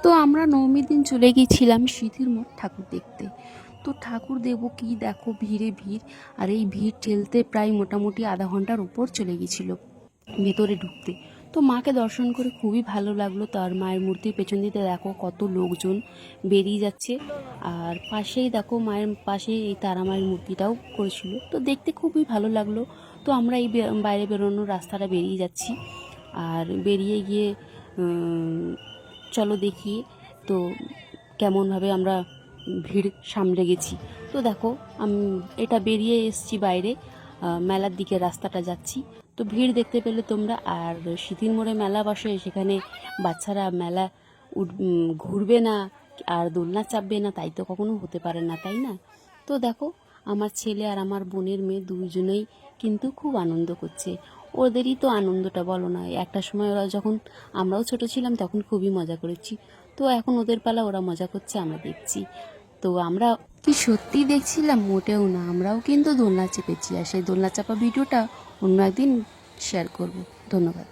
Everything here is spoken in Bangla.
তো আমরা নবমীর দিন চলে গিয়েছিলাম সিঁথির মোড় ঠাকুর দেখতে। তো ঠাকুর দেবো কি দেখো, ভিড়ে ভিড়। আর এই ভিড় ঠেলতে প্রায় মোটামুটি আধা ঘন্টার উপর চলে গিয়েছিল ভেতরে ঢুকতে। তো মাকে দর্শন করে খুবই ভালো লাগলো। তার মায়ের মূর্তির পেছন দিতে দেখো কত লোকজন বেরিয়ে যাচ্ছে। আর পাশেই দেখো মায়ের পাশে এই তারা মায়ের মূর্তিটাও করেছিল, তো দেখতে খুবই ভালো লাগলো। তো আমরা এই বাইরে বেরোনোর রাস্তাটা বেরিয়ে যাচ্ছি। আর বেরিয়ে গিয়ে চলো দেখি তো কেমনভাবে আমরা ভিড় সামলে গেছি। তো দেখো আমি এটা বেরিয়ে এসছি বাইরে, মেলার দিকে রাস্তাটা যাচ্ছি। তো ভিড় দেখতে পেলে তোমরা। আর সিঁথির মোড়ে মেলা বসে, সেখানে বাচ্চারা মেলা ঘুরবে না আর দোলনা চাপবে না, তাই তো কখনো হতে পারে না, তাই না? তো দেখো আমার ছেলে আর আমার বোনের মেয়ে দুইজনেই কিন্তু খুব আনন্দ করছে। ওদেরই তো আনন্দটা বলো না, একটা সময় ওরা যখন আমরাও ছোট ছিলাম তখন খুবই মজা করেছি। তো এখন ওদের পালা, ওরা মজা করছে, আমরা দেখছি। তো আমরা কি সত্যি দেখছিলাম? মোটেও না, আমরাও কিন্তু দোলনা চেপেছি। আর সেই দোলনা চাপা ভিডিওটা অন্য একদিন শেয়ার করব। ধন্যবাদ।